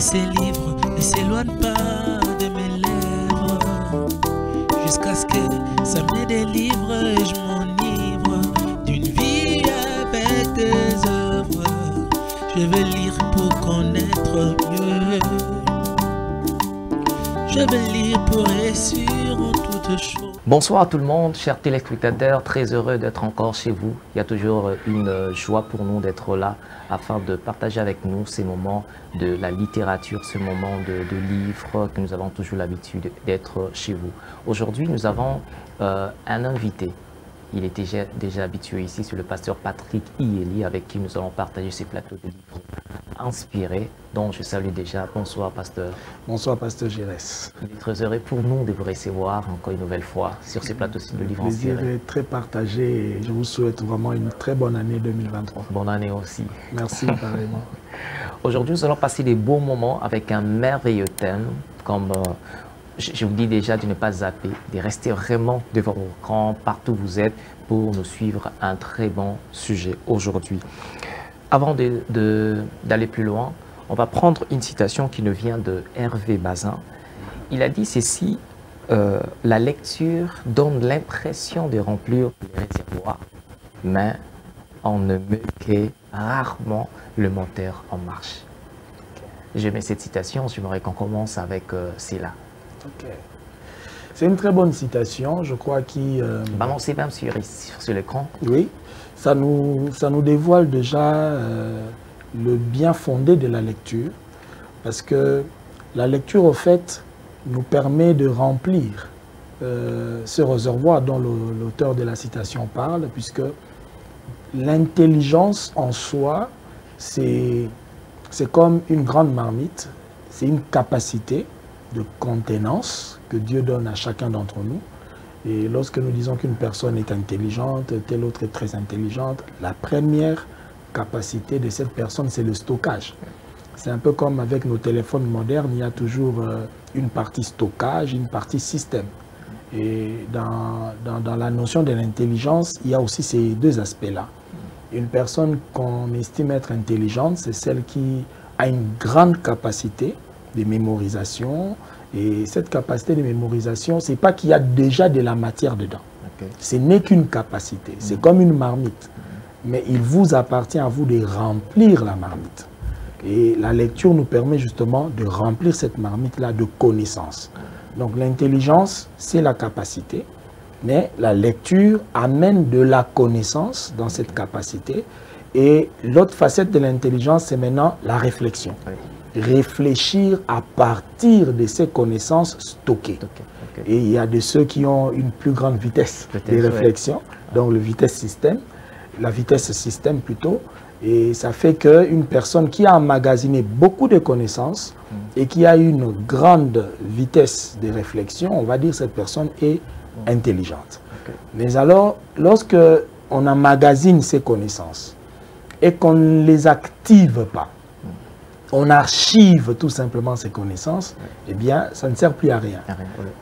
ces livres ne s'éloignent pas de mes lèvres, jusqu'à ce que ça me délivre et je m'enivre d'une vie avec des œuvres. Je veux lire pour connaître mieux. Je veux lire pour être sûr en toutes choses. Bonsoir à tout le monde, chers téléspectateurs, très heureux d'être encore chez vous. Il y a toujours une joie pour nous d'être là afin de partager avec nous ces moments de la littérature, ce moment de livres que nous avons toujours l'habitude d'être chez vous. Aujourd'hui, nous avons un invité. Il est déjà habitué ici, c'est le pasteur Patrick Iyeli avec qui nous allons partager ces plateaux de livres inspirés. Donc je salue déjà. Bonsoir pasteur. Bonsoir pasteur Gérès. Il est très heureux pour nous de vous recevoir encore une nouvelle fois sur ces plateaux de livres inspirés. Le plaisir est très partagé et je vous souhaite vraiment une très bonne année 2023. Bonne année aussi. Merci pareillement. Aujourd'hui nous allons passer des beaux moments avec un merveilleux thème comme... je vous dis déjà de ne pas zapper, de rester vraiment devant vos écrans, partout où vous êtes, pour nous suivre un très bon sujet aujourd'hui. Avant d'aller plus loin, on va prendre une citation qui nous vient de Hervé Bazin. Il a dit ceci, la lecture donne l'impression de remplir les réservoirs, mais on ne met que rarement le moteur en marche. J'aimais cette citation, j'aimerais qu'on commence avec celle-là. Okay. C'est une très bonne citation, je crois, qui... Balancez même sur l'écran. Oui, ça nous dévoile déjà le bien fondé de la lecture, parce que la lecture, au fait, nous permet de remplir ce réservoir dont l'auteur de la citation parle, puisque l'intelligence en soi, c'est comme une grande marmite, c'est une capacité de contenance que Dieu donne à chacun d'entre nous. Et lorsque nous disons qu'une personne est intelligente, telle autre est très intelligente, la première capacité de cette personne, c'est le stockage. C'est un peu comme avec nos téléphones modernes, il y a toujours une partie stockage, une partie système. Et dans la notion de l'intelligence, il y a aussi ces deux aspects-là. Une personne qu'on estime être intelligente, c'est celle qui a une grande capacité de mémorisation, et cette capacité de mémorisation, c'est pas qu'il y a déjà de la matière dedans. Okay. Ce n'est qu'une capacité, c'est comme une marmite. Mais il vous appartient à vous de remplir la marmite. Et la lecture nous permet justement de remplir cette marmite-là de connaissances. Donc l'intelligence, c'est la capacité, mais la lecture amène de la connaissance dans cette capacité. Et l'autre facette de l'intelligence, c'est maintenant la réflexion. Réfléchir à partir de ces connaissances stockées. Okay. Et il y a de ceux qui ont une plus grande vitesse de réflexion, donc la vitesse système plutôt, et ça fait qu'une personne qui a emmagasiné beaucoup de connaissances et qui a une grande vitesse de réflexion, on va dire que cette personne est intelligente. Okay. Mais alors, lorsque on emmagasine ces connaissances et qu'on ne les active pas, on archive tout simplement ces connaissances, eh bien, ça ne sert plus à rien.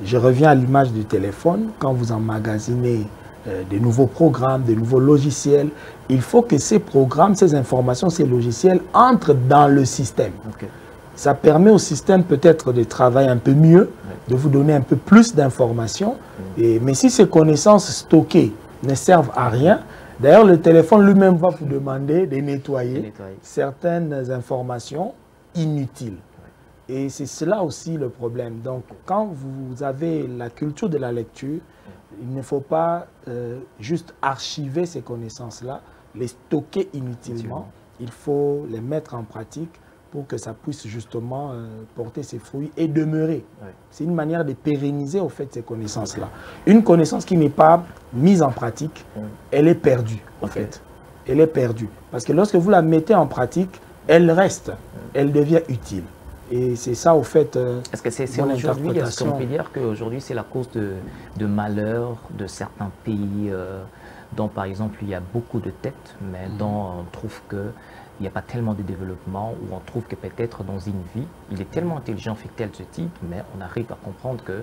Je reviens à l'image du téléphone. Quand vous emmagasinez de nouveaux programmes, de nouveaux logiciels, il faut que ces programmes, ces informations, ces logiciels entrent dans le système. Okay. Ça permet au système peut-être de travailler un peu mieux, de vous donner un peu plus d'informations. Mais si ces connaissances stockées ne servent à rien, d'ailleurs, le téléphone lui-même va vous demander de nettoyer certaines informations inutiles. Et c'est cela aussi le problème. Donc, quand vous avez la culture de la lecture, il ne faut pas juste archiver ces connaissances-là, les stocker inutilement. Il faut les mettre en pratique pour que ça puisse justement porter ses fruits et demeurer. C'est une manière de pérenniser au fait ces connaissances-là. Une connaissance qui n'est pas mise en pratique, elle est perdue en fait. Elle est perdue. Parce que lorsque vous la mettez en pratique, elle reste, elle devient utile. Et c'est ça au fait. Est-ce que c'est aujourd'hui, est-ce qu'on peut dire qu'aujourd'hui c'est la cause de malheur de certains pays dont par exemple il y a beaucoup de têtes, mais dont on trouve que il n'y a pas tellement de développement, où on trouve que peut-être dans une vie, il est tellement intelligent, fait tel ce type, mais on arrive à comprendre que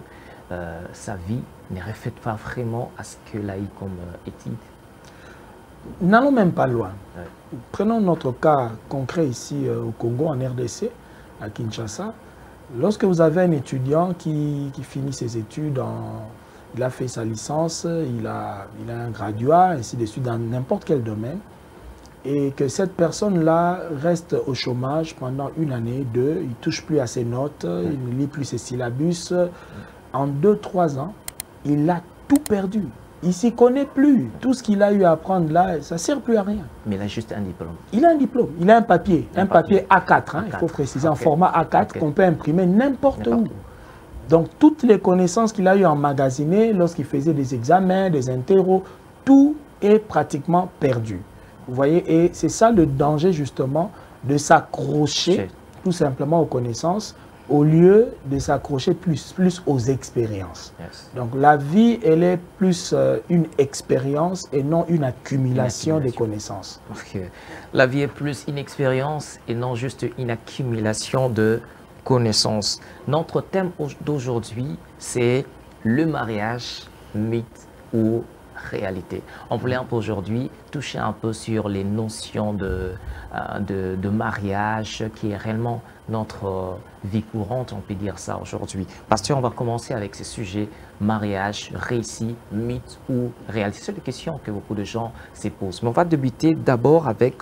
sa vie ne reflète pas vraiment à ce qu'elle a eu comme étude. N'allons même pas loin. Ouais. Prenons notre cas concret ici au Congo, en RDC. à Kinshasa. Lorsque vous avez un étudiant qui finit ses études, il a fait sa licence, il a un graduat, ainsi de suite, dans n'importe quel domaine, et que cette personne-là reste au chômage pendant une année, deux, il ne touche plus à ses notes, il ne lit plus ses syllabus. En 2-3 ans, il a tout perdu. Il ne s'y connaît plus. Tout ce qu'il a eu à apprendre là, ça ne sert plus à rien. Mais il a juste un diplôme. Il a un diplôme, il a un papier A4, hein, il faut préciser, en format A4 qu'on peut imprimer n'importe où. Donc, toutes les connaissances qu'il a eu emmagasinées lorsqu'il faisait des examens, des interros, tout est pratiquement perdu. Vous voyez, et c'est ça le danger justement de s'accrocher tout simplement aux connaissances au lieu de s'accrocher plus aux expériences. Yes. Donc la vie, elle est plus une expérience et non une accumulation des connaissances. Okay. La vie est plus une expérience et non juste une accumulation de connaissances. Notre thème d'aujourd'hui, c'est le mariage, mythe ou réalité. On voulait un peu aujourd'hui toucher un peu sur les notions de mariage qui est réellement notre vie courante, on peut dire ça aujourd'hui. Pasteur, on va commencer avec ce sujet mariage, récit, mythe ou réalité. C'est une question que beaucoup de gens se posent. Mais on va débuter d'abord avec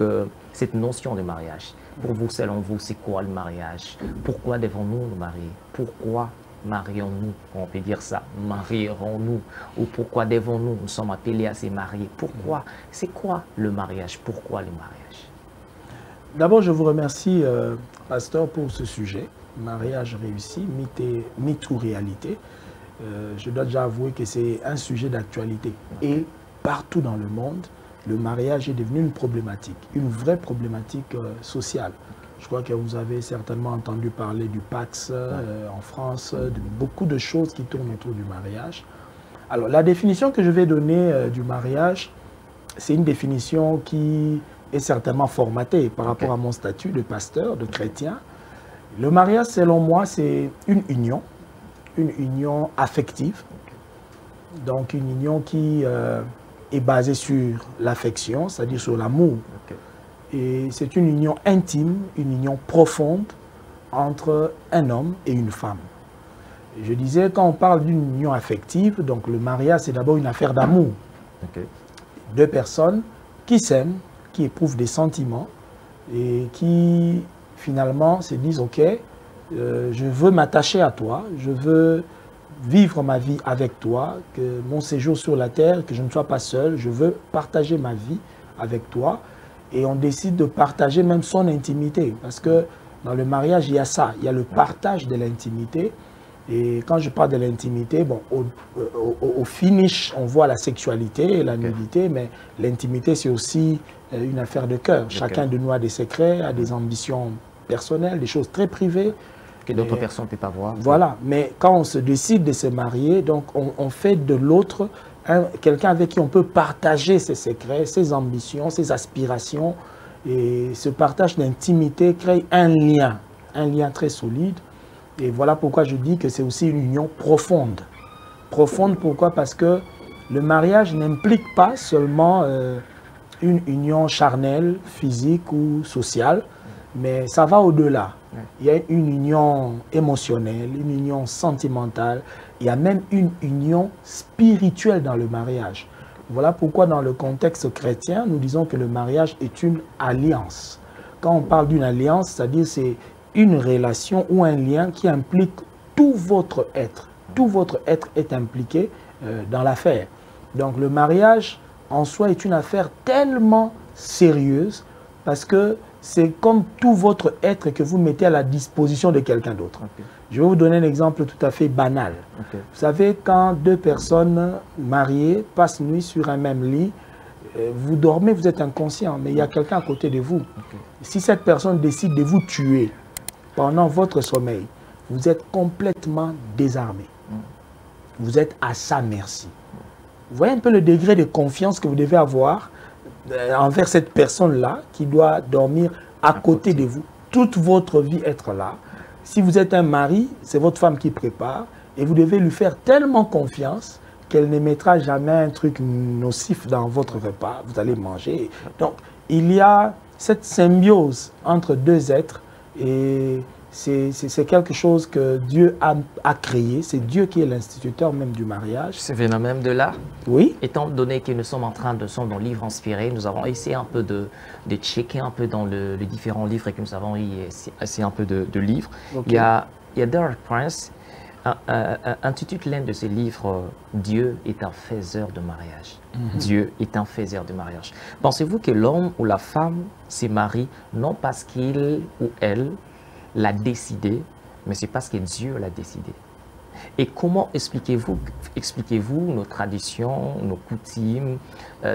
cette notion de mariage. Pour vous, selon vous, c'est quoi le mariage? Pourquoi devons-nous nous marier? Pourquoi marions-nous, on peut dire ça, marierons-nous, ou pourquoi devons-nous, nous sommes appelés à se marier? Pourquoi? C'est quoi le mariage? Pourquoi le mariage? D'abord, je vous remercie, pasteur, pour ce sujet, mariage réussi, mythe ou réalité. Je dois déjà avouer que c'est un sujet d'actualité. Et partout dans le monde, le mariage est devenu une problématique, une vraie problématique sociale. Je crois que vous avez certainement entendu parler du Pax en France, de beaucoup de choses qui tournent autour du mariage. Alors, la définition que je vais donner du mariage, c'est une définition qui est certainement formatée par rapport à mon statut de pasteur, de chrétien. Le mariage, selon moi, c'est une union affective, donc une union qui est basée sur l'affection, c'est-à-dire sur l'amour. Et c'est une union intime, une union profonde entre un homme et une femme. Et je disais, quand on parle d'une union affective, donc le mariage, c'est d'abord une affaire d'amour. Deux personnes qui s'aiment, qui éprouvent des sentiments et qui finalement se disent, ok, je veux m'attacher à toi, je veux vivre ma vie avec toi, que mon séjour sur la terre, que je ne sois pas seul, je veux partager ma vie avec toi. Et on décide de partager même son intimité. Parce que dans le mariage, il y a ça. Il y a le partage de l'intimité. Et quand je parle de l'intimité, bon, au finish, on voit la sexualité et la nudité. Mais l'intimité, c'est aussi une affaire de cœur. Chacun de nous a des secrets, a des ambitions personnelles, des choses très privées. Que d'autres personnes ne peuvent pas voir. Voilà. Mais quand on se décide de se marier, donc on fait de l'autre quelqu'un avec qui on peut partager ses secrets, ses ambitions, ses aspirations. Et ce partage d'intimité crée un lien très solide. Et voilà pourquoi je dis que c'est aussi une union profonde. Profonde, pourquoi? Parce que le mariage n'implique pas seulement une union charnelle, physique ou sociale, mais ça va au-delà. Il y a une union émotionnelle, une union sentimentale, il y a même une union spirituelle dans le mariage. Voilà pourquoi dans le contexte chrétien, nous disons que le mariage est une alliance. Quand on parle d'une alliance, c'est-à-dire c'est une relation ou un lien qui implique tout votre être. Tout votre être est impliqué dans l'affaire. Donc le mariage en soi est une affaire tellement sérieuse parce que c'est comme tout votre être que vous mettez à la disposition de quelqu'un d'autre. Je vais vous donner un exemple tout à fait banal. Vous savez, quand deux personnes mariées passent nuit sur un même lit, vous dormez, vous êtes inconscient, mais il y a quelqu'un à côté de vous. Si cette personne décide de vous tuer pendant votre sommeil, vous êtes complètement désarmé. Vous êtes à sa merci. Vous voyez un peu le degré de confiance que vous devez avoir envers cette personne-là qui doit dormir à côté de vous. Toute votre vie être là. Si vous êtes un mari, c'est votre femme qui prépare et vous devez lui faire tellement confiance qu'elle ne mettra jamais un truc nocif dans votre repas. Vous allez manger. Donc, il y a cette symbiose entre deux êtres et c'est quelque chose que Dieu a créé. C'est Dieu qui est l'instituteur même du mariage. C'est venant même de là. Oui. Étant donné que nous sommes en train de sommes dans le livre inspiré, nous avons essayé un peu de checker un peu dans les différents livres que nous avons essayé un peu de livres. Okay. Il y a Derek Prince intitule l'un de ses livres « Dieu est un faiseur de mariage ». Dieu est un faiseur de mariage. Pensez-vous que l'homme ou la femme se marie non parce qu'il ou elle l'a décidé, mais c'est parce que Dieu l'a décidé. Et comment expliquez-vous nos traditions, nos coutumes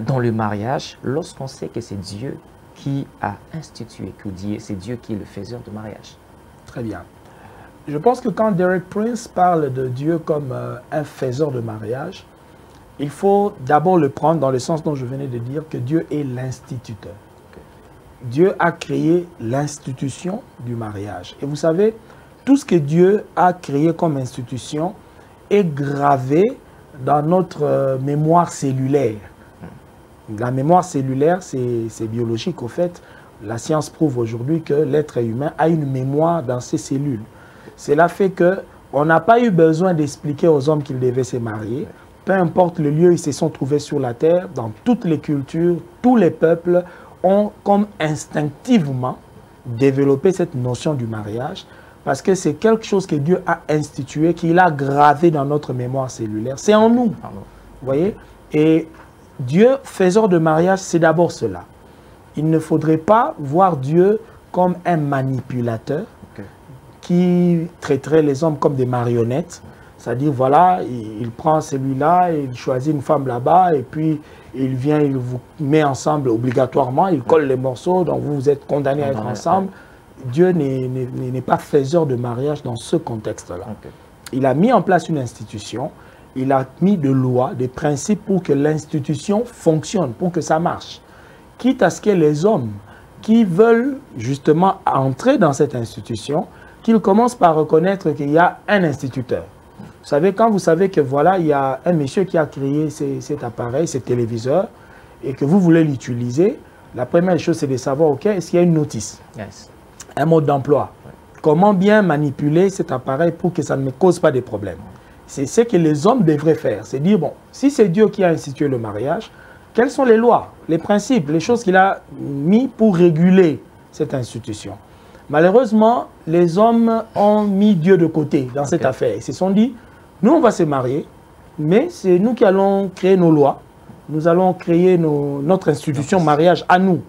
dans le mariage lorsqu'on sait que c'est Dieu qui a institué, que c'est Dieu qui est le faiseur de mariage? Très bien. Je pense que quand Derek Prince parle de Dieu comme un faiseur de mariage, il faut d'abord le prendre dans le sens dont je venais de dire que Dieu est l'instituteur. Dieu a créé l'institution du mariage. Et vous savez, tout ce que Dieu a créé comme institution est gravé dans notre mémoire cellulaire. La mémoire cellulaire, c'est biologique. Au fait, la science prouve aujourd'hui que l'être humain a une mémoire dans ses cellules. Cela fait qu'on n'a pas eu besoin d'expliquer aux hommes qu'ils devaient se marier. Peu importe le lieu où ils se sont trouvés sur la terre, dans toutes les cultures, tous les peuples ont comme instinctivement développé cette notion du mariage parce que c'est quelque chose que Dieu a institué, qu'il a gravé dans notre mémoire cellulaire. C'est en nous, vous voyez? Et Dieu, faiseur de mariage, c'est d'abord cela. Il ne faudrait pas voir Dieu comme un manipulateur qui traiterait les hommes comme des marionnettes. C'est-à-dire, voilà, il prend celui-là, il choisit une femme là-bas, et puis il vient, il vous met ensemble obligatoirement, il colle les morceaux, donc vous êtes condamnés à être ensemble. Dieu n'est pas faiseur de mariage dans ce contexte-là. Il a mis en place une institution, il a mis des lois, des principes pour que l'institution fonctionne, pour que ça marche. Quitte à ce que les hommes qui veulent justement entrer dans cette institution, qu'ils commencent par reconnaître qu'il y a un instituteur. Vous savez, quand vous savez que voilà, il y a un monsieur qui a créé cet appareil, ce téléviseur, et que vous voulez l'utiliser, la première chose, c'est de savoir, OK, est-ce qu'il y a une notice, un mode d'emploi, comment bien manipuler cet appareil pour que ça ne me cause pas de problèmes. C'est ce que les hommes devraient faire, c'est dire, bon, si c'est Dieu qui a institué le mariage, quelles sont les lois, les principes, les choses qu'il a mis pour réguler cette institution? Malheureusement, les hommes ont mis Dieu de côté dans cette affaire. Ils se sont dit, nous, on va se marier, mais c'est nous qui allons créer nos lois. Nous allons créer notre institution mariage à nous,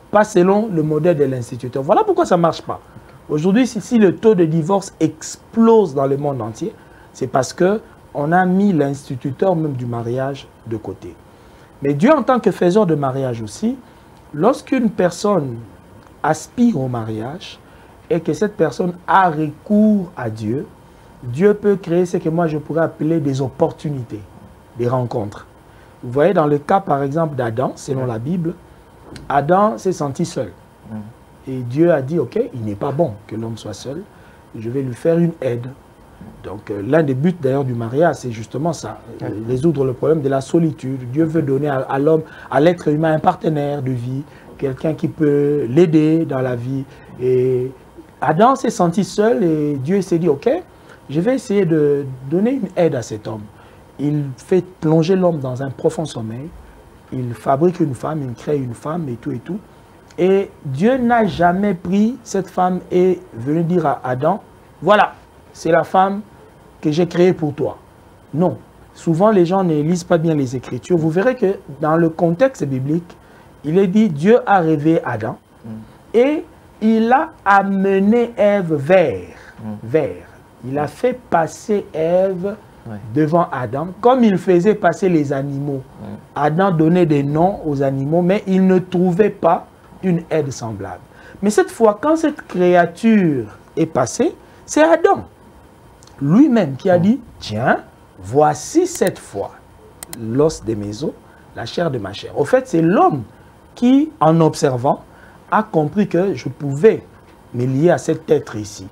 pas selon le modèle de l'instituteur. Voilà pourquoi ça ne marche pas. Aujourd'hui, si le taux de divorce explose dans le monde entier, c'est parce qu'on a mis l'instituteur même du mariage de côté. Mais Dieu, en tant que faiseur de mariage aussi, lorsqu'une personne aspire au mariage, et que cette personne a recours à Dieu, Dieu peut créer ce que moi je pourrais appeler des opportunités, des rencontres. Vous voyez, dans le cas par exemple d'Adam, selon la Bible, Adam s'est senti seul. Et Dieu a dit, OK, il n'est pas bon que l'homme soit seul, je vais lui faire une aide. Donc l'un des buts d'ailleurs du mariage, c'est justement ça, résoudre le problème de la solitude. Dieu veut donner à l'homme, à l'être humain, un partenaire de vie, quelqu'un qui peut l'aider dans la vie. Et Adam s'est senti seul et Dieu s'est dit, OK, je vais essayer de donner une aide à cet homme. Il fait plonger l'homme dans un profond sommeil. Il fabrique une femme, il crée une femme et tout et tout. Et Dieu n'a jamais pris cette femme et venu dire à Adam, voilà, c'est la femme que j'ai créée pour toi. Non. Souvent, les gens ne lisent pas bien les Écritures. Vous verrez que dans le contexte biblique, il est dit, Dieu a rêvé Adam et il a amené Ève vers. Il a fait passer Ève devant Adam, comme il faisait passer les animaux. Adam donnait des noms aux animaux, mais il ne trouvait pas une aide semblable. Mais cette fois, quand cette créature est passée, c'est Adam lui-même qui a dit, tiens, voici cette fois l'os de mes os, la chair de ma chair. Au fait, c'est l'homme qui, en observant, a compris que je pouvais me lier à cet être ici.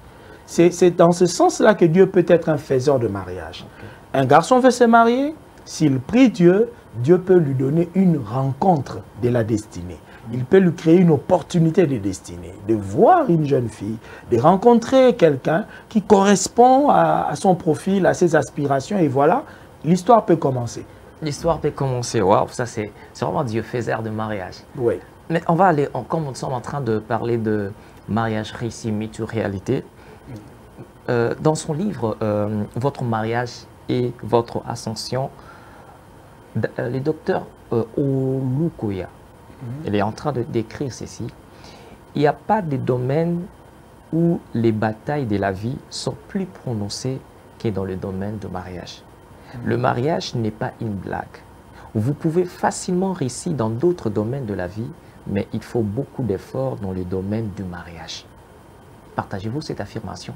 C'est dans ce sens-là que Dieu peut être un faiseur de mariage. Un garçon veut se marier, S'il prie Dieu, Dieu peut lui donner une rencontre de la destinée. Il peut lui créer une opportunité de destinée, de voir une jeune fille, de rencontrer quelqu'un qui correspond à son profil, à ses aspirations, et voilà, l'histoire peut commencer. L'histoire peut commencer. Waouh, ça c'est vraiment Dieu faiseur de mariage. Oui. Mais on va aller, comme nous sommes en train de parler de mariage réussi, mythe ou réalité, dans son livre Votre mariage et votre ascension, le docteur Olukoya, il est en train de décrire ceci. Il n'y a pas de domaine où les batailles de la vie sont plus prononcées que dans le domaine du mariage. Le mariage n'est pas une blague. Vous pouvez facilement réussir dans d'autres domaines de la vie, mais il faut beaucoup d'efforts dans le domaine du mariage. Partagez-vous cette affirmation?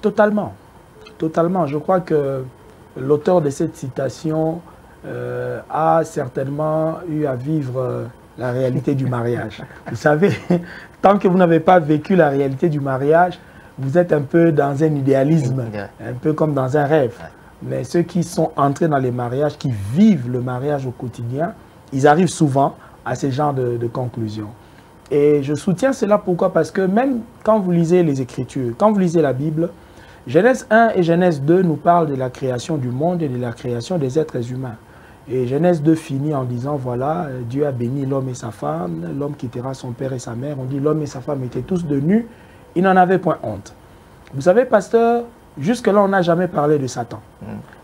Totalement. Totalement. Je crois que l'auteur de cette citation a certainement eu à vivre la réalité du mariage. Vous savez, tant que vous n'avez pas vécu la réalité du mariage, vous êtes un peu dans un idéalisme, un peu comme dans un rêve. Mais ceux qui sont entrés dans les mariages, qui vivent le mariage au quotidien, ils arrivent souvent à ce genre de conclusions. Et je soutiens cela, pourquoi? Parce que même quand vous lisez les Écritures, quand vous lisez la Bible, Genèse 1 et Genèse 2 nous parlent de la création du monde et de la création des êtres humains. Et Genèse 2 finit en disant, voilà, Dieu a béni l'homme et sa femme, l'homme quittera son père et sa mère. On dit l'homme et sa femme étaient tous de nus, ils n'en avaient point honte. Vous savez, pasteur, jusque-là, on n'a jamais parlé de Satan.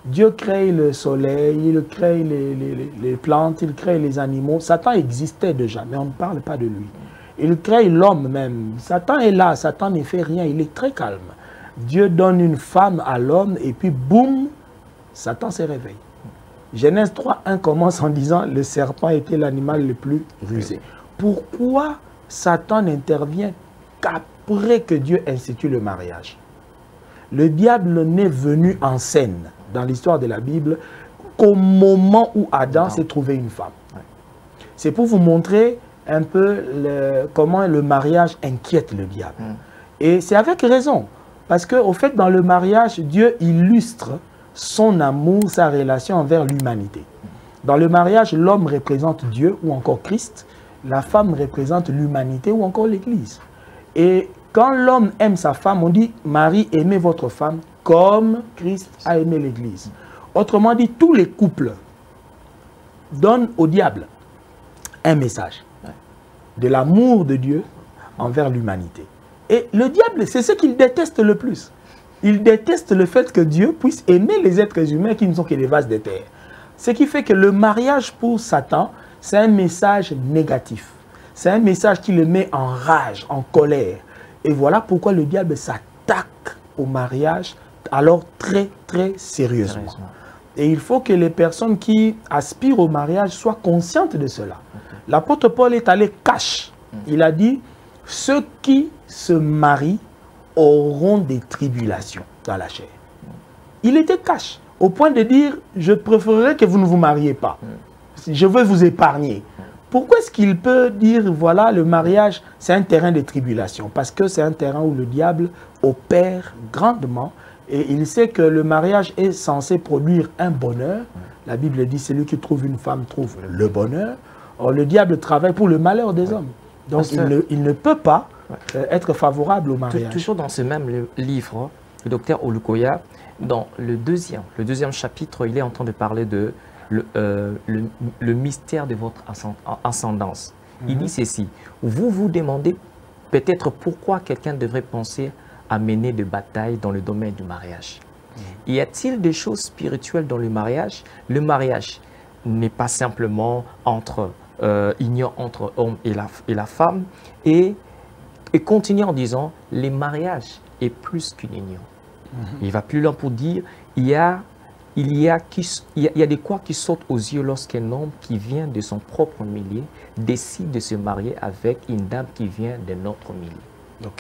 Dieu crée le soleil, il crée les plantes, il crée les animaux. Satan existait déjà, mais on ne parle pas de lui. Il crée l'homme même. Satan est là, Satan ne fait rien, il est très calme. Dieu donne une femme à l'homme et puis boum, Satan se réveille. Genèse 3:1 commence en disant le serpent était l'animal le plus rusé. Pourquoi Satan n'intervient qu'après que Dieu institue le mariage? Le diable n'est venu en scène dans l'histoire de la Bible qu'au moment où Adam s'est trouvé une femme. C'est pour vous montrer un peu comment le mariage inquiète le diable. Et c'est avec raison. Parce qu'au fait, dans le mariage, Dieu illustre son amour, sa relation envers l'humanité. Dans le mariage, l'homme représente Dieu ou encore Christ, la femme représente l'humanité ou encore l'Église. Et quand l'homme aime sa femme, on dit « Marie, aimez votre femme comme Christ a aimé l'Église ». Autrement dit, tous les couples donnent au diable un message de l'amour de Dieu envers l'humanité. Et le diable, c'est ce qu'il déteste le plus. Il déteste le fait que Dieu puisse aimer les êtres humains qui ne sont que des vases de terre. Ce qui fait que le mariage pour Satan, c'est un message négatif. C'est un message qui le met en rage, en colère. Et voilà pourquoi le diable s'attaque au mariage, alors très sérieusement. Et il faut que les personnes qui aspirent au mariage soient conscientes de cela. L'apôtre Paul est allé cash. Il a dit, ceux qui se marient auront des tribulations dans la chair. Il était cash, au point de dire, je préférerais que vous ne vous mariez pas. Je veux vous épargner. Pourquoi est-ce qu'il peut dire, voilà, le mariage, c'est un terrain de tribulation? Parce que c'est un terrain où le diable opère grandement et il sait que le mariage est censé produire un bonheur. La Bible dit, celui qui trouve une femme trouve le bonheur. Or, le diable travaille pour le malheur des hommes. Donc, il ne peut pas être favorable au mariage. Toujours dans ce même livre, le docteur Olukoya, dans le deuxième chapitre, il est en train de parler de le mystère de votre ascendance. Il dit ceci, vous vous demandez peut-être pourquoi quelqu'un devrait penser à mener des batailles dans le domaine du mariage. Y a-t-il des choses spirituelles dans le mariage? Le mariage n'est pas simplement union entre l'homme et la femme, et continue en disant, le mariage est plus qu'une union. Il va plus loin pour dire, il y a des quoi qui sautent aux yeux lorsqu'un homme qui vient de son propre milieu décide de se marier avec une dame qui vient de notre milieu.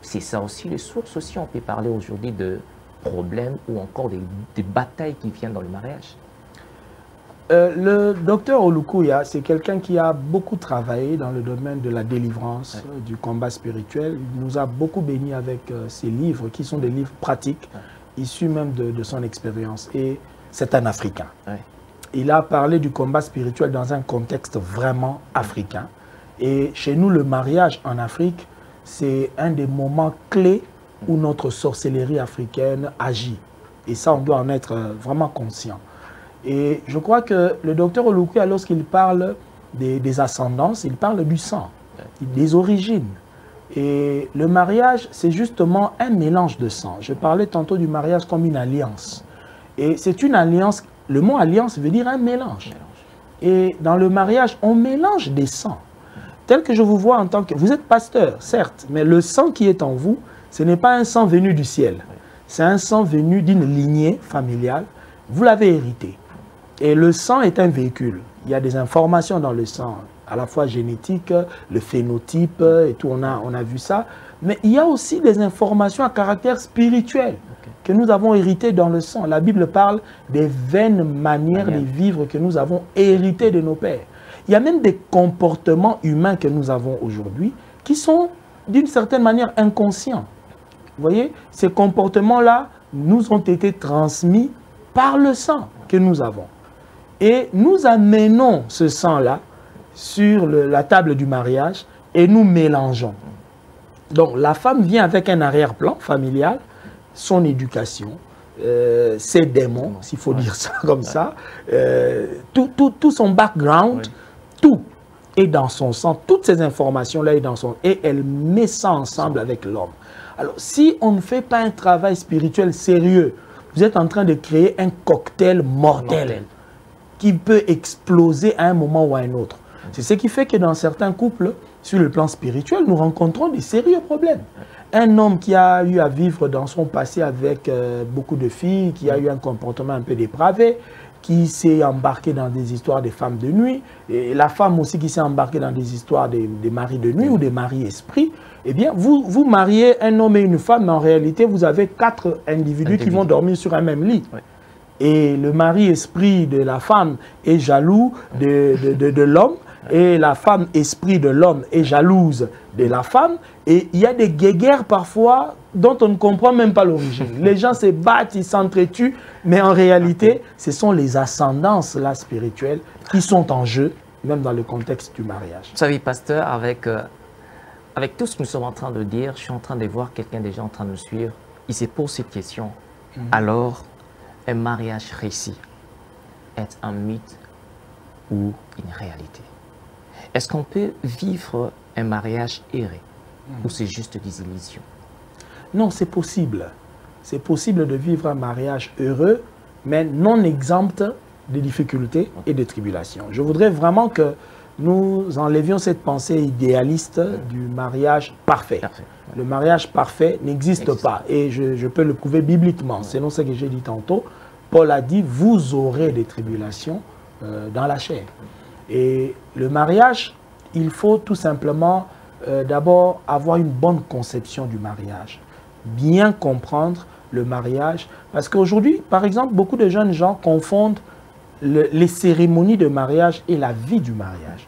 C'est ça aussi, les sources aussi, on peut parler aujourd'hui de problèmes ou encore des batailles qui viennent dans le mariage. Le docteur Olukoya, c'est quelqu'un qui a beaucoup travaillé dans le domaine de la délivrance, du combat spirituel. Il nous a beaucoup bénis avec ses livres, qui sont des livres pratiques, issus même de son expérience. Et c'est un Africain. Oui. Il a parlé du combat spirituel dans un contexte vraiment africain. Et chez nous, le mariage en Afrique, c'est un des moments clés où notre sorcellerie africaine agit. Et ça, on doit en être vraiment conscient. Et je crois que le docteur Olukuya, lorsqu'il parle des ascendances, il parle du sang, des origines. Et le mariage, c'est justement un mélange de sang. Je parlais tantôt du mariage comme une alliance. Et c'est une alliance, le mot alliance veut dire un mélange. Et dans le mariage, on mélange des sangs. Tel que je vous vois en tant que... Vous êtes pasteur, certes, mais le sang qui est en vous, ce n'est pas un sang venu du ciel. C'est un sang venu d'une lignée familiale. Vous l'avez hérité. Et le sang est un véhicule. Il y a des informations dans le sang, à la fois génétique, le phénotype et tout, on a vu ça. Mais il y a aussi des informations à caractère spirituel que nous avons héritées dans le sang. La Bible parle des vaines manières de vivre que nous avons héritées de nos pères. Il y a même des comportements humains que nous avons aujourd'hui qui sont d'une certaine manière inconscients. Vous voyez, ces comportements-là nous ont été transmis par le sang que nous avons. Et nous amenons ce sang-là sur la table du mariage et nous mélangeons. Donc la femme vient avec un arrière-plan familial, son éducation, ses démons, s'il faut dire ça comme ça, tout son background, tout est dans son sang, toutes ces informations-là est dans son... Et elle met ça ensemble avec l'homme. Alors si on ne fait pas un travail spirituel sérieux, vous êtes en train de créer un cocktail mortel qui peut exploser à un moment ou à un autre. C'est ce qui fait que dans certains couples, sur le plan spirituel, nous rencontrons des sérieux problèmes. Un homme qui a eu à vivre dans son passé avec beaucoup de filles, qui a eu un comportement un peu dépravé, qui s'est embarqué dans des histoires des femmes de nuit, et la femme aussi qui s'est embarquée dans des histoires des maris de nuit ou des maris esprits, eh bien, vous mariez un homme et une femme, mais en réalité, vous avez 4 individus qui vont dormir sur un même lit. Oui. Et le mari esprit de la femme est jaloux de l'homme, et la femme esprit de l'homme est jalouse de la femme, et il y a des guéguerres parfois dont on ne comprend même pas l'origine. Les gens se battent, ils s'entretuent, mais en réalité, ce sont les ascendances là, spirituelles qui sont en jeu, même dans le contexte du mariage. Vous savez, pasteur, avec tout ce que nous sommes en train de dire, je suis en train de voir quelqu'un déjà en train de me suivre, il se pose cette question. Alors, un mariage réussi est un mythe ou une réalité? Est-ce qu'on peut vivre un mariage erré ou c'est juste des illusions? Non, c'est possible. C'est possible de vivre un mariage heureux, mais non exempt de difficultés et de tribulations. Je voudrais vraiment que nous enlevions cette pensée idéaliste du mariage parfait. Le mariage parfait n'existe pas et je peux le prouver bibliquement. Selon ce que j'ai dit tantôt, Paul a dit, vous aurez des tribulations dans la chair. Et le mariage, il faut tout simplement d'abord avoir une bonne conception du mariage. Bien comprendre le mariage. Parce qu'aujourd'hui, par exemple, beaucoup de jeunes gens confondent les cérémonies de mariage et la vie du mariage.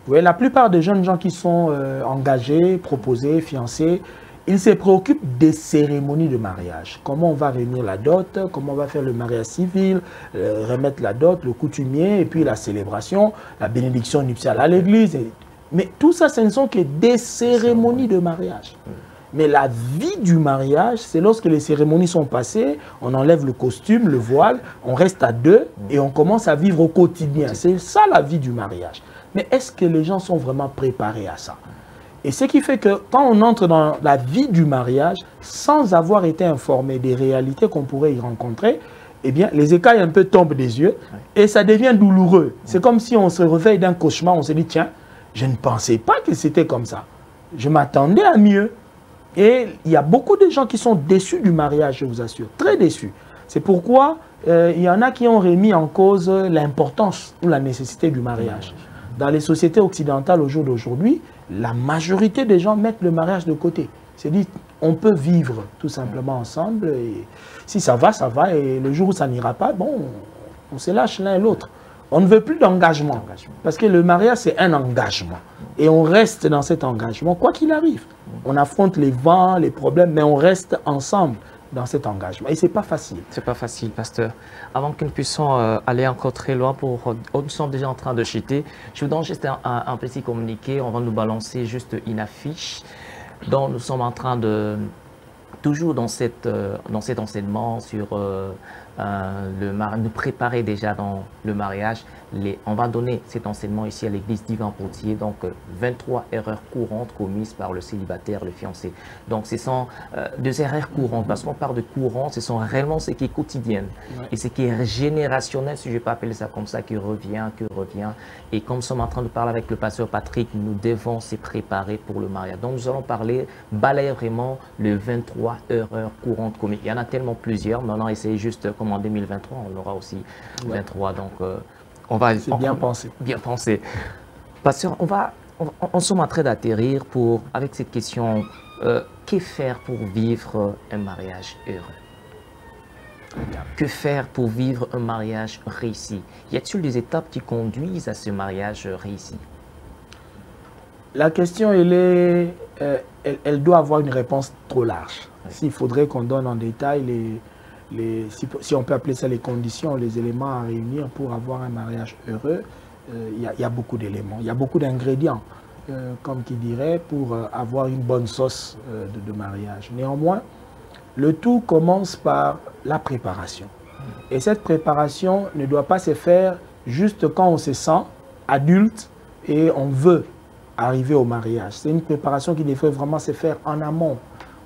Vous voyez, la plupart des jeunes gens qui sont engagés, proposés, fiancés, ils se préoccupent des cérémonies de mariage. Comment on va réunir la dot, comment on va faire le mariage civil, remettre la dot, le coutumier, et puis la célébration, la bénédiction nuptiale à l'église. Mais tout ça, ce ne sont que des cérémonies de mariage. Mais la vie du mariage, c'est lorsque les cérémonies sont passées, on enlève le costume, le voile, on reste à deux et on commence à vivre au quotidien. C'est ça la vie du mariage. Mais est-ce que les gens sont vraiment préparés à ça? Et ce qui fait que quand on entre dans la vie du mariage, sans avoir été informé des réalités qu'on pourrait y rencontrer, eh bien, les écailles un peu tombent des yeux et ça devient douloureux. C'est comme si on se réveille d'un cauchemar, on se dit, tiens, je ne pensais pas que c'était comme ça. Je m'attendais à mieux. Et il y a beaucoup de gens qui sont déçus du mariage, je vous assure, très déçus. C'est pourquoi il y en a qui ont remis en cause l'importance ou la nécessité du mariage. Dans les sociétés occidentales au jour d'aujourd'hui, la majorité des gens mettent le mariage de côté. C'est dit, on peut vivre tout simplement ensemble. Et si ça va, ça va. Et le jour où ça n'ira pas, bon, on se lâche l'un et l'autre. On ne veut plus d'engagement. Parce que le mariage, c'est un engagement. Et on reste dans cet engagement, quoi qu'il arrive. On affronte les vents, les problèmes, mais on reste ensemble. dans cet engagement. Et ce n'est pas facile. C'est pas facile, pasteur. Avant que nous puissions aller encore très loin, nous sommes déjà en train de chuter. Je vous donne juste un petit communiqué. On va nous balancer juste une affiche dont nous sommes en train de... Toujours dans cet enseignement sur nous préparer déjà dans le mariage, on va donner cet enseignement ici à l'église Divin Potier, donc 23 erreurs courantes commises par le célibataire, le fiancé. Donc ce sont des erreurs courantes, parce qu'on parle de courant, ce sont réellement ce qui est quotidien et ce qui est générationnel, si je peux appeler ça comme ça, qui revient. Et comme nous sommes en train de parler avec le pasteur Patrick, nous devons se préparer pour le mariage. Donc nous allons balayer vraiment les 23 erreurs courantes commises. Il y en a tellement plusieurs, maintenant essayez juste comme en 2023, on aura aussi 23, donc on va... C'est bien pensé. Bien pensé. Pasteur, on sommes en train d'atterrir avec cette question, que faire pour vivre un mariage heureux? Que faire pour vivre un mariage réussi? Y a-t-il des étapes qui conduisent à ce mariage réussi? La question, elle doit avoir une réponse trop large. Oui. S'il faudrait qu'on donne en détail si on peut appeler ça les conditions, les éléments à réunir pour avoir un mariage heureux, il y a beaucoup d'éléments, il y a beaucoup d'ingrédients, comme qui dirait, pour avoir une bonne sauce de mariage. Néanmoins, le tout commence par la préparation. Et cette préparation ne doit pas se faire juste quand on se sent adulte et on veut arriver au mariage. C'est une préparation qui devrait vraiment se faire en amont,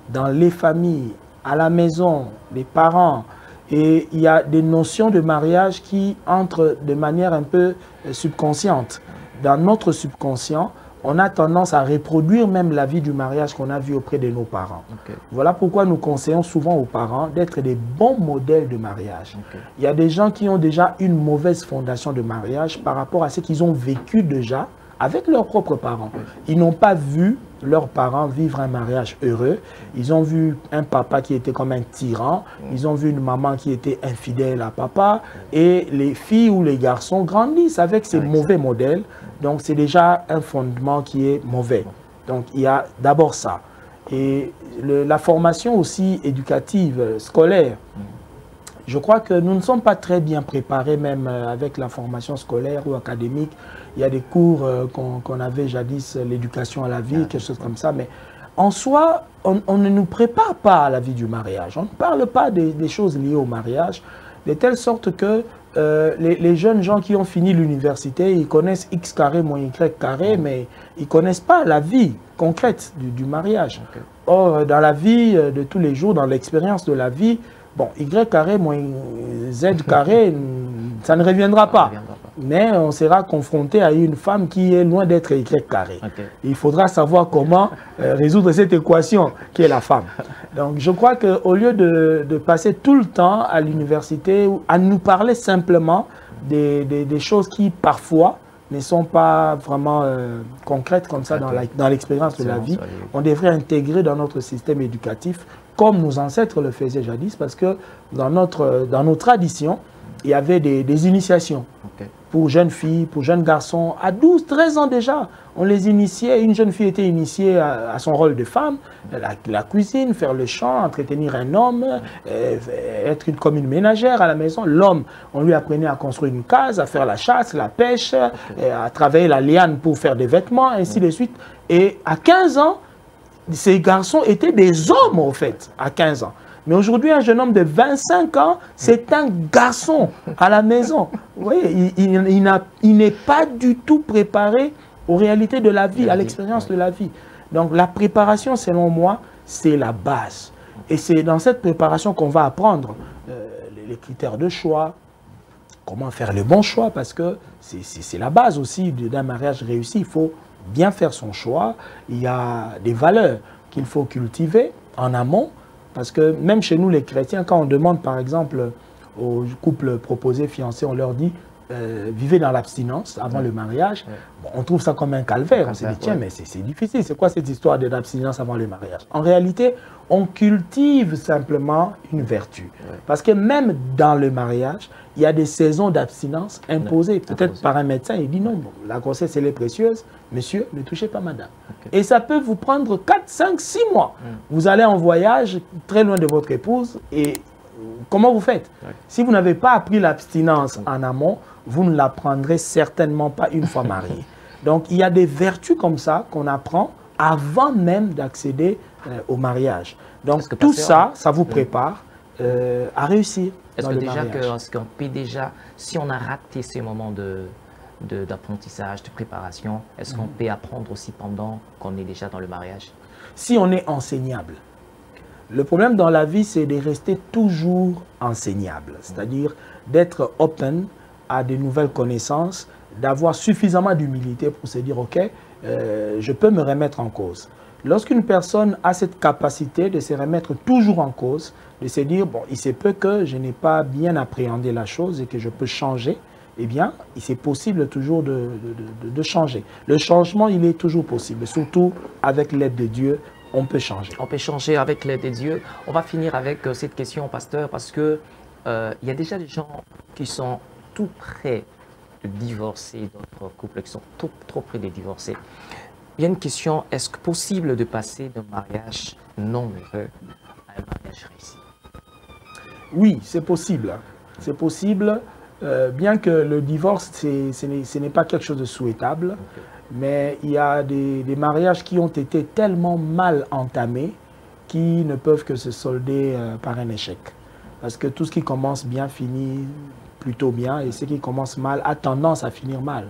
dans les familles, à la maison, les parents. Et il y a des notions de mariage qui entrent de manière un peu subconsciente. Dans notre subconscient, on a tendance à reproduire même la vie du mariage qu'on a vu auprès de nos parents. Okay. Voilà pourquoi nous conseillons souvent aux parents d'être des bons modèles de mariage. Okay. Il y a des gens qui ont déjà une mauvaise fondation de mariage par rapport à ce qu'ils ont vécu déjà avec leurs propres parents. Ils n'ont pas vu leurs parents vivre un mariage heureux. Ils ont vu un papa qui était comme un tyran. Ils ont vu une maman qui était infidèle à papa. Et les filles ou les garçons grandissent avec ces mauvais modèles. Donc c'est déjà un fondement qui est mauvais. Donc il y a d'abord ça. Et la formation aussi éducative, scolaire. Je crois que nous ne sommes pas très bien préparés, même avec la formation scolaire ou académique. Il y a des cours qu'on avait jadis, l'éducation à la vie, quelque chose comme ça. Mais en soi, on ne nous prépare pas à la vie du mariage. On ne parle pas des choses liées au mariage, de telle sorte que les jeunes gens qui ont fini l'université, ils connaissent X carré moins Y carré, mais ils ne connaissent pas la vie concrète du mariage. Okay. Or, dans la vie de tous les jours, dans l'expérience de la vie, bon, Y carré moins Z carré, ça ne reviendra pas. Mais on sera confronté à une femme qui est loin d'être Y carré. Okay. Il faudra savoir comment résoudre cette équation qui est la femme. Donc je crois qu'au lieu de passer tout le temps à l'université à nous parler simplement des choses qui parfois ne sont pas vraiment concrètes comme ça dans l'expérience de la vie, on devrait intégrer dans notre système éducatif comme nos ancêtres le faisaient jadis, parce que dans nos traditions, il y avait des initiations pour jeunes filles, pour jeunes garçons. À 12, 13 ans déjà, on les initiait. Une jeune fille était initiée à son rôle de femme, la cuisine, faire le champ, entretenir un homme, être comme une ménagère à la maison. L'homme, on lui apprenait à construire une case, à faire la chasse, la pêche, à travailler la liane pour faire des vêtements, ainsi de suite. Et à 15 ans, ces garçons étaient des hommes, au fait, à 15 ans. Mais aujourd'hui, un jeune homme de 25 ans, c'est un garçon à la maison. Vous voyez, il n'est pas du tout préparé aux réalités de la vie, à l'expérience de la vie. Donc la préparation, selon moi, c'est la base. Et c'est dans cette préparation qu'on va apprendre les critères de choix, comment faire le bon choix, parce que c'est la base aussi d'un mariage réussi. Il faut bien faire son choix. Il y a des valeurs qu'il faut cultiver en amont. Parce que même chez nous, les chrétiens, quand on demande, par exemple, aux couples proposés, fiancés, on leur dit vivaient dans l'abstinence avant le mariage, bon, on trouve ça comme un calvaire. On se dit, tiens, mais c'est difficile. C'est quoi cette histoire de l'abstinence avant le mariage? En réalité, on cultive simplement une vertu. Parce que même dans le mariage, il y a des saisons d'abstinence imposées. Peut-être par un médecin, il dit non, bon, la grossesse elle est précieuse, monsieur, ne touchez pas madame. Et ça peut vous prendre 4, 5, 6 mois. Vous allez en voyage très loin de votre épouse et comment vous faites? Si vous n'avez pas appris l'abstinence en amont, vous ne l'apprendrez certainement pas une fois marié. Donc, il y a des vertus comme ça qu'on apprend avant même d'accéder au mariage. Donc, tout ça, ça vous prépare à réussir dans le mariage. Est-ce qu'on peut déjà, si on a raté ces moments d'apprentissage, de préparation, est-ce qu'on peut apprendre aussi pendant qu'on est déjà dans le mariage? Si on est enseignable. Le problème dans la vie, c'est de rester toujours enseignable, c'est-à-dire d'être open à de nouvelles connaissances, d'avoir suffisamment d'humilité pour se dire, OK, je peux me remettre en cause. Lorsqu'une personne a cette capacité de se remettre toujours en cause, de se dire, bon, il se peut que je n'ai pas bien appréhendé la chose et que je peux changer, eh bien, c'est possible toujours de changer. Le changement, il est toujours possible, surtout avec l'aide de Dieu. On peut changer. On peut changer avec l'aide de Dieu. On va finir avec cette question, pasteur, parce que il y a déjà des gens qui sont tout près de divorcer, d'autres couples qui sont trop près de divorcer. Il y a une question, est-ce que possible de passer d'un mariage non heureux à un mariage réussi? Oui, c'est possible. C'est possible, bien que le divorce, ce n'est pas quelque chose de souhaitable. Mais il y a des mariages qui ont été tellement mal entamés qui ne peuvent que se solder par un échec. Parce que tout ce qui commence bien finit plutôt bien et ce qui commence mal a tendance à finir mal.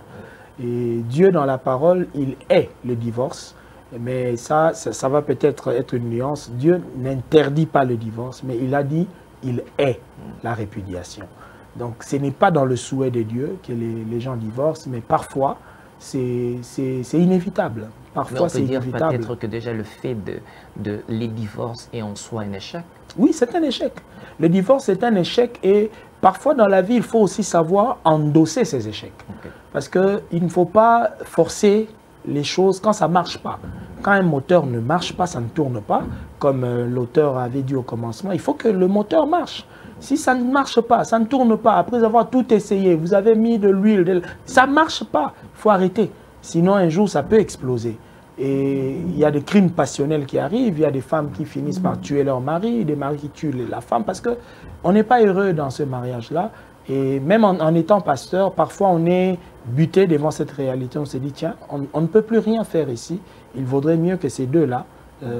Et Dieu, dans la parole, il hait le divorce. Mais ça va peut-être être une nuance. Dieu n'interdit pas le divorce, mais il a dit il hait la répudiation. Donc ce n'est pas dans le souhait de Dieu que les gens divorcent, mais parfois, c'est inévitable. Parfois, c'est inévitable. On peut dire peut-être que déjà le fait de les divorces est en soi un échec. Oui, c'est un échec. Le divorce est un échec et parfois dans la vie, il faut aussi savoir endosser ces échecs. Parce qu'il ne faut pas forcer les choses quand ça ne marche pas. Quand un moteur ne marche pas, ça ne tourne pas, comme l'auteur avait dit au commencement, il faut que le moteur marche. Si ça ne marche pas, ça ne tourne pas, après avoir tout essayé, vous avez mis de l'huile, ça ne marche pas, il faut arrêter. Sinon, un jour, ça peut exploser. Et il y a des crimes passionnels qui arrivent, il y a des femmes qui finissent par tuer leur mari, des maris qui tuent la femme, parce qu'on n'est pas heureux dans ce mariage-là. Et même en étant pasteur, parfois on est buté devant cette réalité. On se dit, tiens, on ne peut plus rien faire ici. Il vaudrait mieux que ces deux-là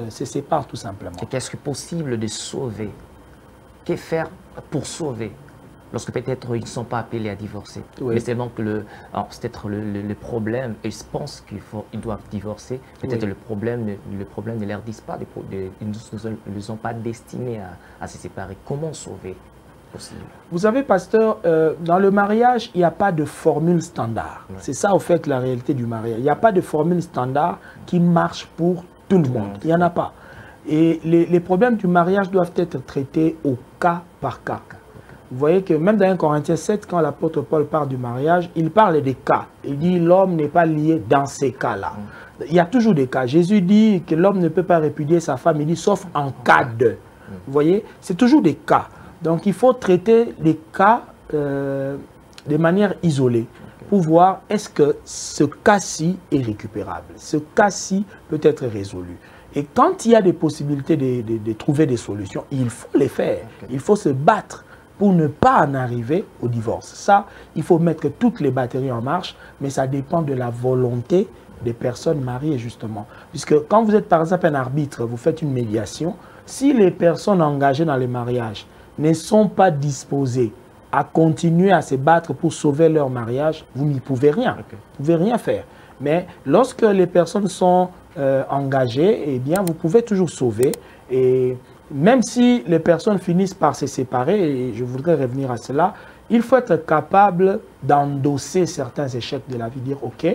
se séparent tout simplement. Et qu'est-ce que possible de sauver? Que faire pour sauver? Lorsque peut-être ils ne sont pas appelés à divorcer. Oui. Mais c'est donc peut-être le problème, et je pense qu'ils doivent divorcer. Peut-être le problème ne leur dit pas, ils ne les ont pas destinés à se séparer. Comment sauver? Possible. Vous savez, pasteur, dans le mariage, il n'y a pas de formule standard. Ouais. C'est ça, au fait, la réalité du mariage. Il n'y a pas de formule standard qui marche pour tout le monde. Il n'y en a pas. Et les problèmes du mariage doivent être traités au cas par cas. Vous voyez que même dans 1 Corinthiens 7, quand l'apôtre Paul parle du mariage, il parle des cas. Il dit l'homme n'est pas lié dans ces cas-là. Il y a toujours des cas. Jésus dit que l'homme ne peut pas répudier sa femme, il dit sauf en cas de. Vous voyez, c'est toujours des cas. Donc il faut traiter les cas de manière isolée pour voir est-ce que ce cas-ci est récupérable. Ce cas-ci peut être résolu. Et quand il y a des possibilités de trouver des solutions, il faut les faire. Il faut se battre pour ne pas en arriver au divorce. Ça, il faut mettre toutes les batteries en marche, mais ça dépend de la volonté des personnes mariées, justement. Puisque quand vous êtes, par exemple, un arbitre, vous faites une médiation, si les personnes engagées dans les mariages ne sont pas disposées à continuer à se battre pour sauver leur mariage, vous n'y pouvez rien. Vous ne pouvez rien faire. Mais lorsque les personnes sont engagées, eh bien, vous pouvez toujours sauver. Et même si les personnes finissent par se séparer, et je voudrais revenir à cela, il faut être capable d'endosser certains échecs de la vie, dire « Ok,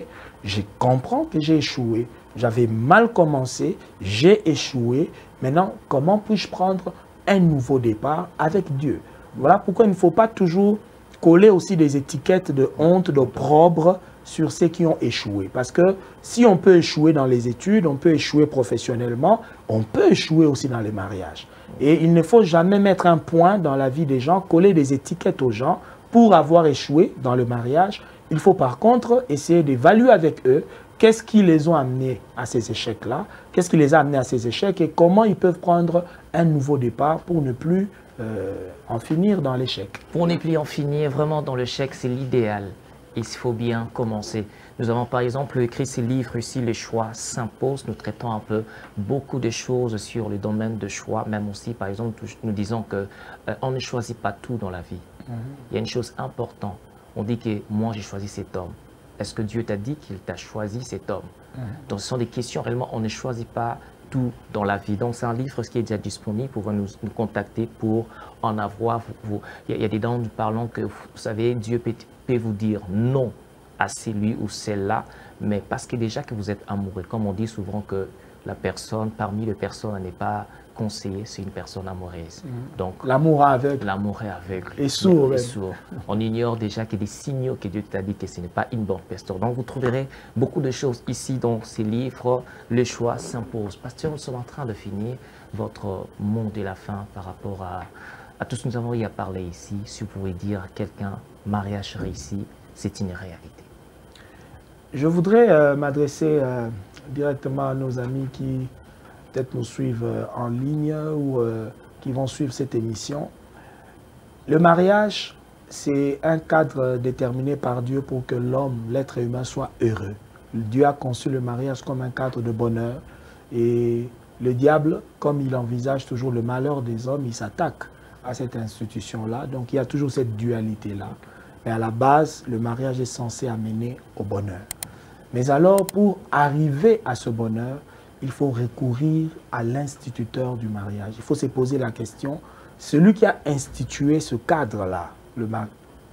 je comprends que j'ai échoué, j'avais mal commencé, j'ai échoué, maintenant comment puis-je prendre un nouveau départ avec Dieu ?» Voilà pourquoi il ne faut pas toujours coller aussi des étiquettes de honte, d'opprobre sur ceux qui ont échoué. Parce que si on peut échouer dans les études, on peut échouer professionnellement, on peut échouer aussi dans les mariages. Et il ne faut jamais mettre un point dans la vie des gens, coller des étiquettes aux gens pour avoir échoué dans le mariage. Il faut par contre essayer d'évaluer avec eux qu'est-ce qui les a amenés à ces échecs-là, qu'est-ce qui les a amenés à ces échecs et comment ils peuvent prendre un nouveau départ pour ne plus en finir dans l'échec. Pour ne plus en finir vraiment dans l'échec, c'est l'idéal. Il faut bien commencer. Nous avons par exemple écrit ce livre ici, Les choix s'imposent. Nous traitons un peu beaucoup de choses sur le domaine de choix, même aussi par exemple nous disons que on ne choisit pas tout dans la vie. Il y a une chose importante. On dit que moi j'ai choisi cet homme. Est-ce que Dieu t'a dit qu'il t'a choisi cet homme? Donc ce sont des questions, réellement on ne choisit pas tout dans la vie. Donc c'est un livre qui est déjà disponible, vous pouvez nous contacter pour en avoir. Il y a des dents nous parlons que vous savez, Dieu peut vous dire non à celui ou celle-là, mais parce que déjà que vous êtes amoureux, comme on dit souvent que la personne, parmi les personnes, n'est pas conseillée, c'est une personne amoureuse. Donc l'amour est aveugle. L'amour est aveugle. Et sourd. Et sourd. On ignore déjà qu'il y a des signaux que Dieu t'a dit que ce n'est pas une bonne personne. Donc vous trouverez beaucoup de choses ici dans ces livres. Le choix s'impose. Pasteur, nous sommes en train de finir votre mot de la fin par rapport à tout ce que nous avons eu à parler ici. Si vous pouvez dire à quelqu'un, mariage réussi, c'est une réalité. Je voudrais m'adresser directement à nos amis qui peut-être nous suivent en ligne ou qui vont suivre cette émission. Le mariage, c'est un cadre déterminé par Dieu pour que l'homme, l'être humain, soit heureux. Dieu a conçu le mariage comme un cadre de bonheur et le diable, comme il envisage toujours le malheur des hommes, il s'attaque à cette institution-là. Donc il y a toujours cette dualité-là. Mais à la base, le mariage est censé amener au bonheur. Mais alors, pour arriver à ce bonheur, il faut recourir à l'instituteur du mariage. Il faut se poser la question, celui qui a institué ce cadre-là,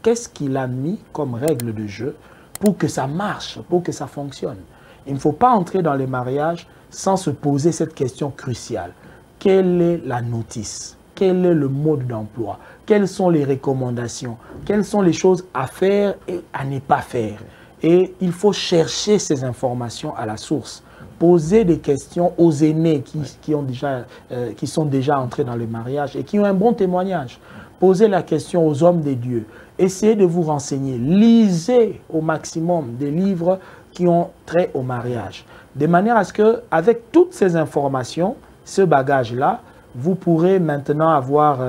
qu'est-ce qu'il a mis comme règle de jeu pour que ça marche, pour que ça fonctionne? Il ne faut pas entrer dans les mariages sans se poser cette question cruciale. Quelle est la notice? Quel est le mode d'emploi? Quelles sont les recommandations? Quelles sont les choses à faire et à ne pas faire? Et il faut chercher ces informations à la source. Poser des questions aux aînés qui sont déjà entrés dans le mariage et qui ont un bon témoignage. Posez la question aux hommes de Dieu. Essayez de vous renseigner. Lisez au maximum des livres qui ont trait au mariage. De manière à ce que, avec toutes ces informations, ce bagage-là, vous pourrez maintenant avoir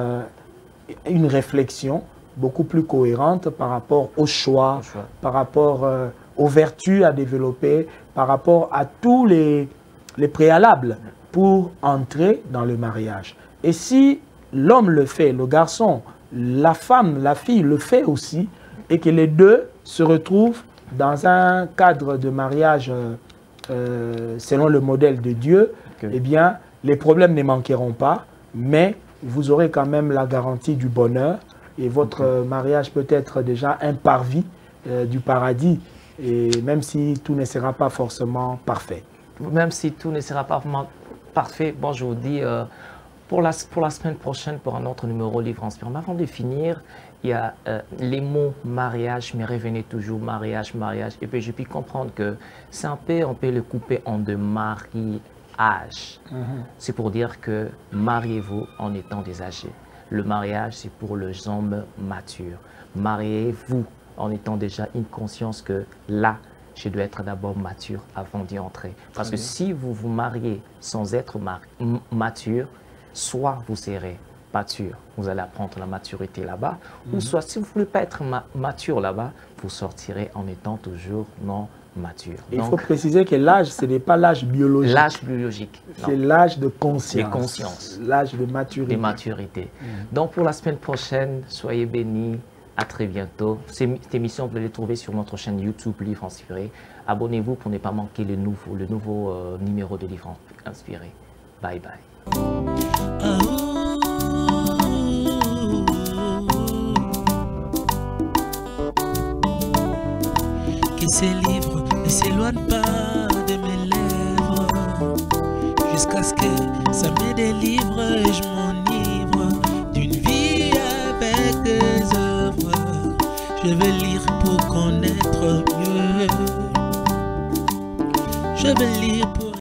une réflexion beaucoup plus cohérente par rapport au choix, par rapport aux vertus à développer, par rapport à tous les préalables pour entrer dans le mariage. Et si l'homme le fait, le garçon, la femme, la fille le fait aussi, et que les deux se retrouvent dans un cadre de mariage selon le modèle de Dieu, eh bien, les problèmes ne manqueront pas, mais vous aurez quand même la garantie du bonheur et votre mariage peut être déjà un parvis du paradis, et même si tout ne sera pas forcément parfait. Même si tout ne sera pas parfait, bon, je vous dis, pour la semaine prochaine, pour un autre numéro Livre Inspirant. Mais avant de finir, il y a les mots mariage, mais revenez toujours mariage, mariage. Et puis je peux comprendre que c'est un peu, on peut le couper en deux, mariage. C'est pour dire que mariez-vous en étant des âgés. Le mariage, c'est pour les hommes matures. Mariez-vous en étant déjà une conscience que là, je dois être d'abord mature avant d'y entrer. Parce que si vous vous mariez sans être mature, soit vous serez mature, vous allez apprendre la maturité là-bas, ou soit si vous ne voulez pas être mature là-bas, vous sortirez en étant toujours non mature. Il faut préciser que l'âge, ce n'est pas l'âge biologique. L'âge biologique. C'est l'âge de conscience. De conscience. L'âge de maturité. De maturité. Donc pour la semaine prochaine, soyez bénis. À très bientôt. Cette émission, vous allez trouver sur notre chaîne YouTube Livre Inspiré. Abonnez-vous pour ne pas manquer le nouveau numéro de Livre Inspiré. Bye bye. Que ces livres ne s'éloignent pas de mes lèvres, jusqu'à ce que ça me délivre et je m'enivre d'une vie avec des œuvres. Je veux lire pour connaître mieux. Je veux lire